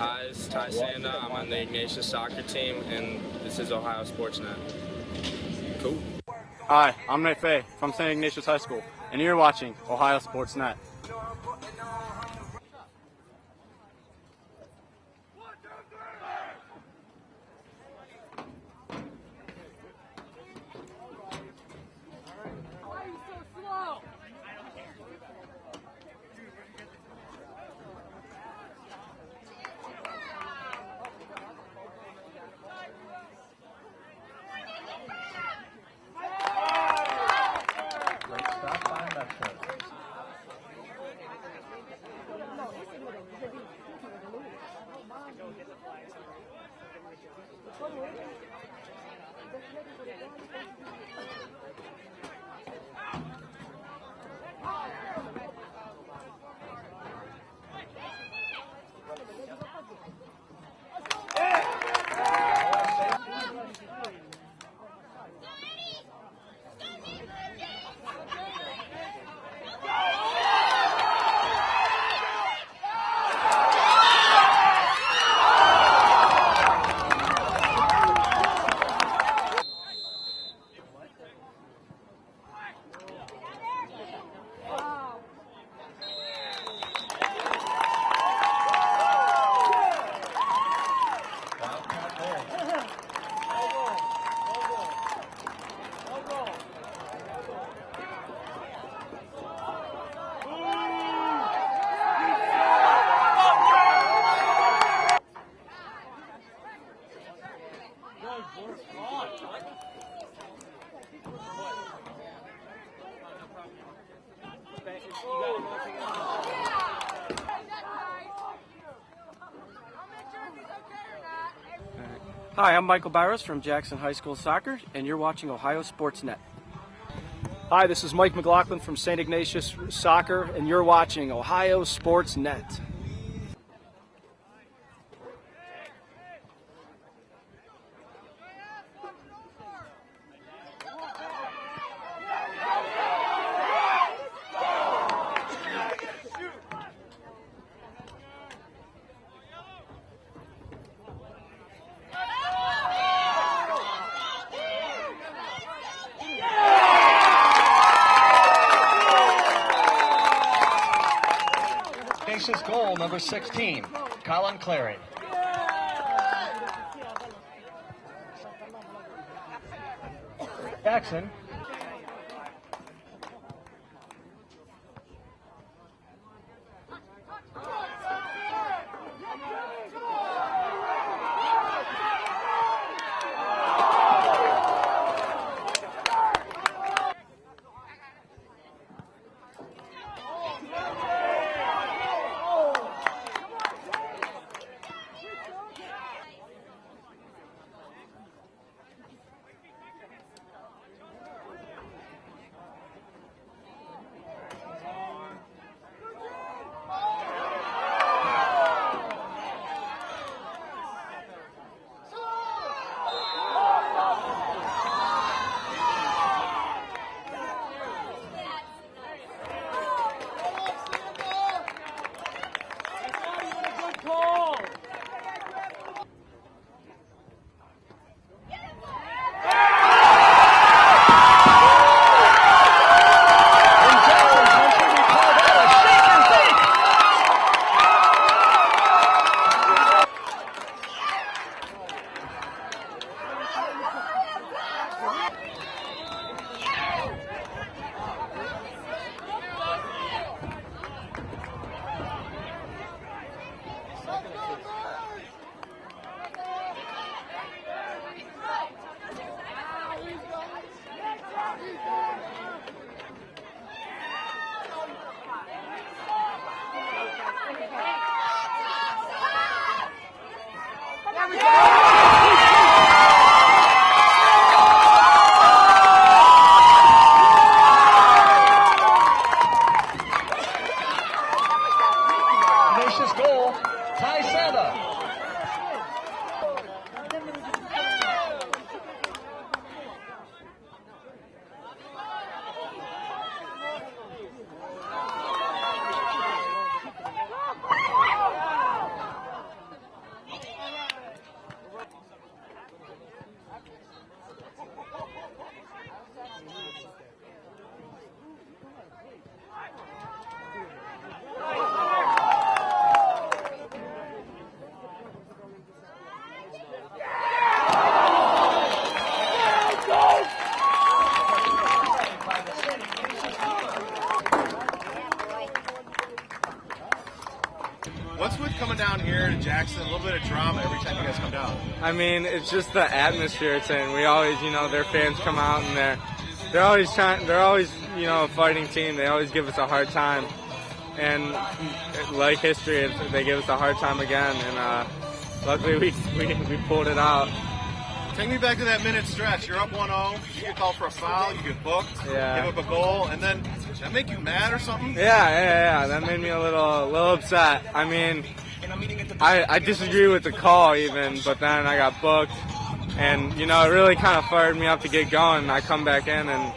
Hi, this is Ty Sanda. I'm on the Ignatius soccer team, and this is Ohio Sportsnet. Cool. Hi, I'm Nate Fay from St. Ignatius High School, and you're watching Ohio Sportsnet. Hi, I'm Michael Barros from Jackson High School Soccer, and you're watching Ohio Sportsnet. Hi, this is Mike McLaughlin from St. Ignatius Soccer, and you're watching Ohio Sportsnet. Faces goal number 16, Colin Clary. Jackson. Ignatius goal, Ty Sanda. What's with coming down here to Jackson? A little bit of drama every time you guys come down. I mean, it's just the atmosphere it's in. We always, their fans come out and they're always a fighting team. They always give us a hard time. And like history, they give us a hard time again. And luckily we pulled it out. Take me back to that minute stretch. You're up 1-0. You get called for a foul. You get booked. Yeah. Give up a goal, and then did that make you mad or something? Yeah. That made me a little upset. I mean, I disagree with the call even, but then I got booked, and it really kind of fired me up to get going. I come back in, and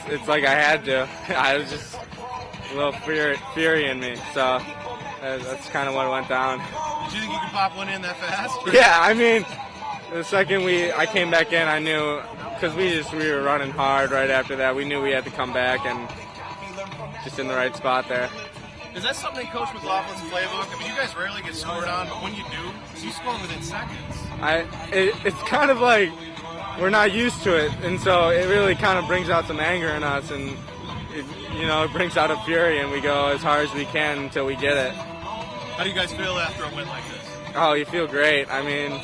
it's like I had to. I was just a little fury in me, so that's kind of what went down. Did you think you could pop one in that fast? Yeah, I mean. The second I came back in, I knew, because we were running hard right after that. We knew we had to come back and just in the right spot there. Is that something in Coach McLaughlin's playbook? I mean, you guys rarely get scored on, but when you do, you score within seconds. It's kind of like we're not used to it, and so it really kind of brings out some anger in us, and it brings out a fury, and we go as hard as we can until we get it. How do you guys feel after a win like this? Oh, you feel great. I mean,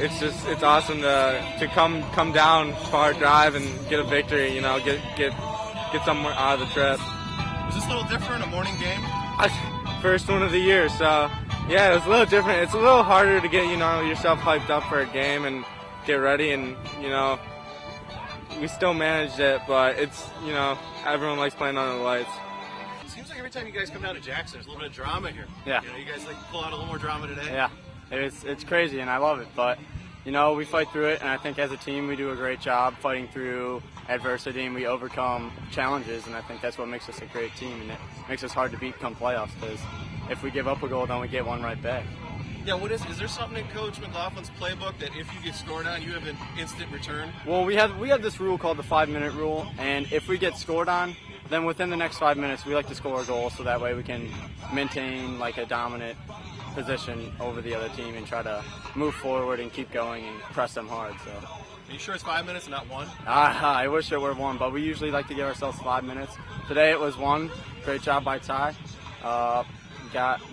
it's awesome to come down far drive and get a victory. Get somewhere out of the trip. Was this a little different? A morning game? First one of the year, so yeah, it was a little different. It's a little harder to get yourself hyped up for a game and get ready, and we still managed it, but it's everyone likes playing under the lights. It seems like every time you guys come down to Jackson, there's a little bit of drama here. Yeah. You guys pull out a little more drama today. Yeah. It's crazy, and I love it, but we fight through it, and I think as a team we do a great job fighting through adversity, and we overcome challenges, and I think that's what makes us a great team, and it makes us hard to beat come playoffs, because if we give up a goal, then we get one right back. Yeah, is there something in Coach McLaughlin's playbook that if you get scored on, you have an instant return? Well, we have this rule called the 5-minute rule, and if we get scored on, then within the next 5 minutes we like to score a goal, so that way we can maintain like a dominant position over the other team and try to move forward and keep going and press them hard. So. Are you sure it's 5 minutes and not 1? I wish it were 1, but we usually like to give ourselves 5 minutes. Today it was 1. Great job by Ty.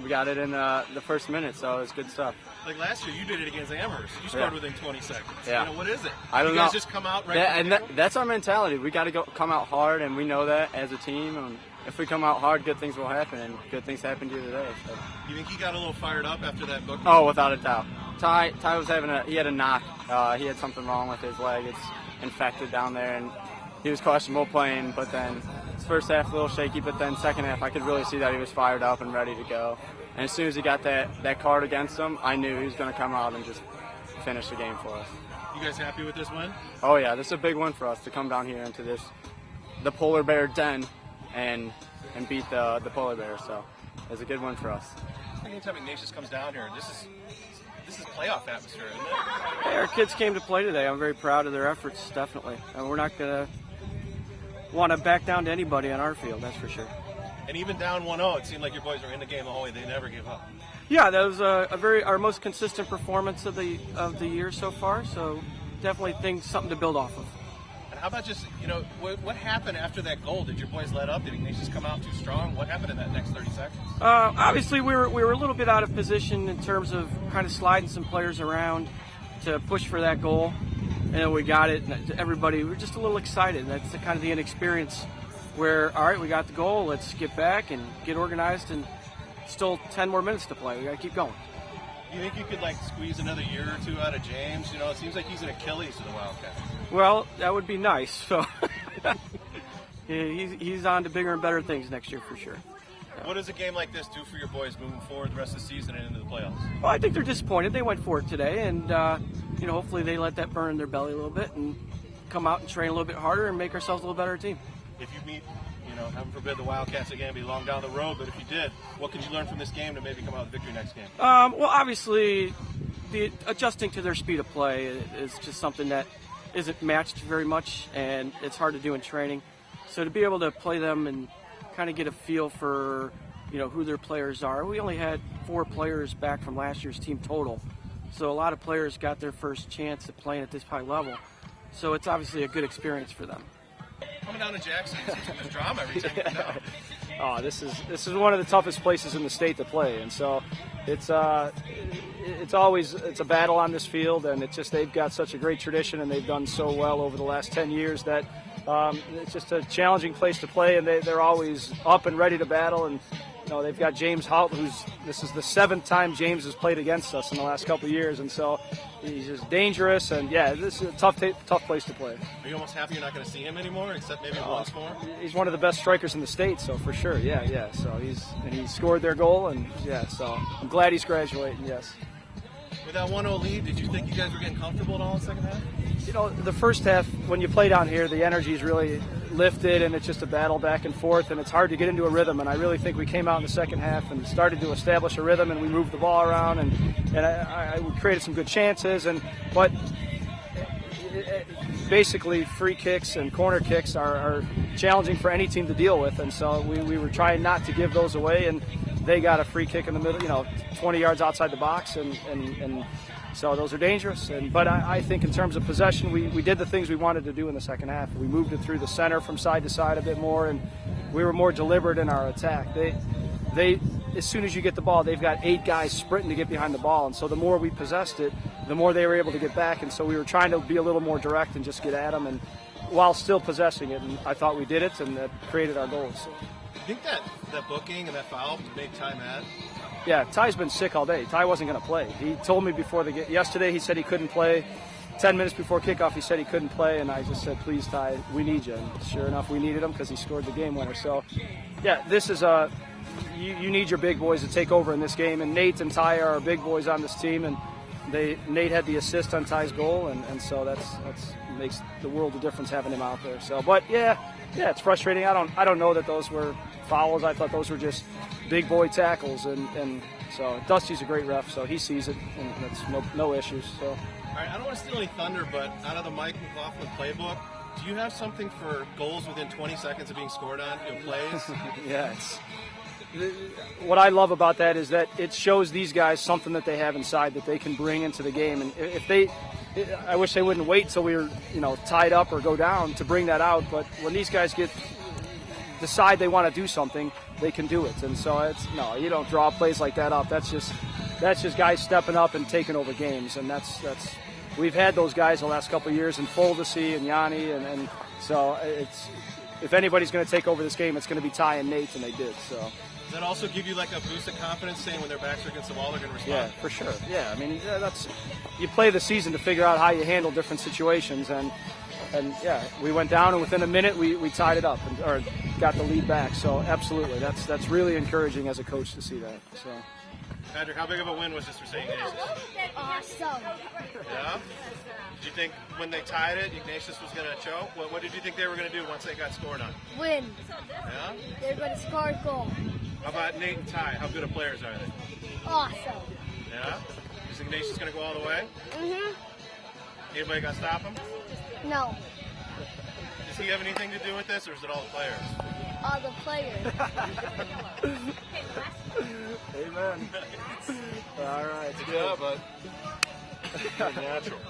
We got it in the first minute, so it was good stuff. Like last year, you did it against Amherst. You scored within 20 seconds. Yeah. What is it? I don't know. You guys just come out right. That's our mentality. We got to come out hard, and we know that as a team. And if we come out hard, good things will happen, and good things happened to you today. So. You think he got a little fired up after that book? Oh, without a doubt. Ty was he had a knock. He had something wrong with his leg. It's infected down there, and he was questionable playing. But then his first half a little shaky, but then second half I could really see that he was fired up and ready to go. And as soon as he got that card against him, I knew he was going to come out and just finish the game for us. You guys happy with this win? Oh yeah, this is a big win for us to come down here into the polar bear den and beat the polar bear. So it's a good win for us. Anytime Ignatius comes down here, this is playoff atmosphere, isn't it? Hey, our kids came to play today. I'm very proud of their efforts, definitely. And we're not going to want to back down to anybody on our field, that's for sure. And even down 1-0, it seemed like your boys were in the game the whole way. They never gave up. Yeah, that was our most consistent performance of the year so far. So definitely something to build off of. And how about just what happened after that goal? Did your boys let up? Did Ignatius come out too strong? What happened in that next 30 seconds? Obviously, we were a little bit out of position in terms of kind of sliding some players around to push for that goal, and we got it. And everybody, we were just a little excited. That's the kind of the inexperience. Where, all right, we got the goal, let's get back and get organized, and still 10 more minutes to play. We got to keep going. Do you think you could squeeze another year or two out of James? It seems like he's an Achilles to the Wildcats. Well, that would be nice. So he's on to bigger and better things next year for sure. What does a game like this do for your boys moving forward the rest of the season and into the playoffs? Well, I think they're disappointed. They went for it today, and hopefully they let that burn in their belly a little bit and come out and train a little bit harder and make ourselves a little better team. If you meet, heaven forbid the Wildcats again, be long down the road, but if you did, what could you learn from this game to maybe come out with victory next game? Well, obviously, adjusting to their speed of play is just something that isn't matched very much, and it's hard to do in training. So to be able to play them and kind of get a feel for, who their players are. We only had 4 players back from last year's team total, so a lot of players got their first chance at playing at this high level. So it's obviously a good experience for them. Coming down to Jackson, there's drama every time you come down. Oh, this is one of the toughest places in the state to play, and so it's always a battle on this field, and they've got such a great tradition, and they've done so well over the last 10 years that it's just a challenging place to play, and they're always up and ready to battle. And they've got James Hout, this is the 7th time James has played against us in the last couple of years, and so he's just dangerous. And yeah, this is a tough place to play. Are you almost happy you're not going to see him anymore, except maybe once more? He's one of the best strikers in the state, so for sure, yeah. So he scored their goal, and yeah, so I'm glad he's graduating. Yes. With that 1-0 lead, did you think you guys were getting comfortable at all in the second half? The first half, when you play down here, the energy is really lifted, and it's just a battle back and forth, and it's hard to get into a rhythm. And I really think we came out in the second half and started to establish a rhythm, and we moved the ball around, and we created some good chances. But basically, free kicks and corner kicks are challenging for any team to deal with, and so we were trying not to give those away. And they got a free kick in the middle, 20 yards outside the box, and so those are dangerous. But I think in terms of possession, we did the things we wanted to do in the second half. We moved it through the center from side to side a bit more, and we were more deliberate in our attack. They as soon as you get the ball, they've got 8 guys sprinting to get behind the ball, and so the more we possessed it, the more they were able to get back. And so we were trying to be a little more direct and just get at them, and while still possessing it. And I thought we did it, and that created our goals. So. You think that booking and that foul made Ty mad? Yeah, Ty's been sick all day. Ty wasn't going to play. He told me before the game. Yesterday he said he couldn't play. 10 minutes before kickoff he said he couldn't play, and I just said, please, Ty, we need you. And sure enough, we needed him because he scored the game winner. So, yeah, this is you need your big boys to take over in this game, and Nate and Ty are our big boys on this team, and Nate had the assist on Ty's goal, and so that's makes the world of difference having him out there. So, but yeah, it's frustrating. I don't know that those were fouls. I thought those were just big boy tackles, and so Dusty's a great ref, so he sees it, and that's no issues. So. All right, I don't want to steal any thunder, but out of the Mike McLaughlin playbook, do you have something for goals within 20 seconds of being scored on, plays? Yeah, what I love about that is that it shows these guys something that they have inside that they can bring into the game. And I wish they wouldn't wait till we were, tied up or go down to bring that out. But when these guys decide they want to do something, they can do it. And so you don't draw plays like that up. That's just guys stepping up and taking over games. And that's we've had those guys the last couple of years in Foldesy and Yanni, and so if anybody's going to take over this game, it's going to be Ty and Nate, and they did. So. Does that also give you like a boost of confidence, saying when their backs are against the wall, they're going to respond? Yeah, for sure. Yeah, I mean, you play the season to figure out how you handle different situations, and yeah, we went down, and within a minute we tied it up or got the lead back. So absolutely, that's really encouraging as a coach to see that. So. Patrick, how big of a win was this for St. Ignatius? Awesome. Yeah? Did you think when they tied it, Ignatius was going to choke? What did you think they were going to do once they got scored on? Win. Yeah? They're going to score a goal. How about Nate and Ty? How good of players are they? Awesome. Yeah? Is Ignatius going to go all the way? Mm-hmm. Anybody got to stop him? No. Does he have anything to do with this, or is it all the players? All the players. Amen. All right. Good job, bud. You're natural.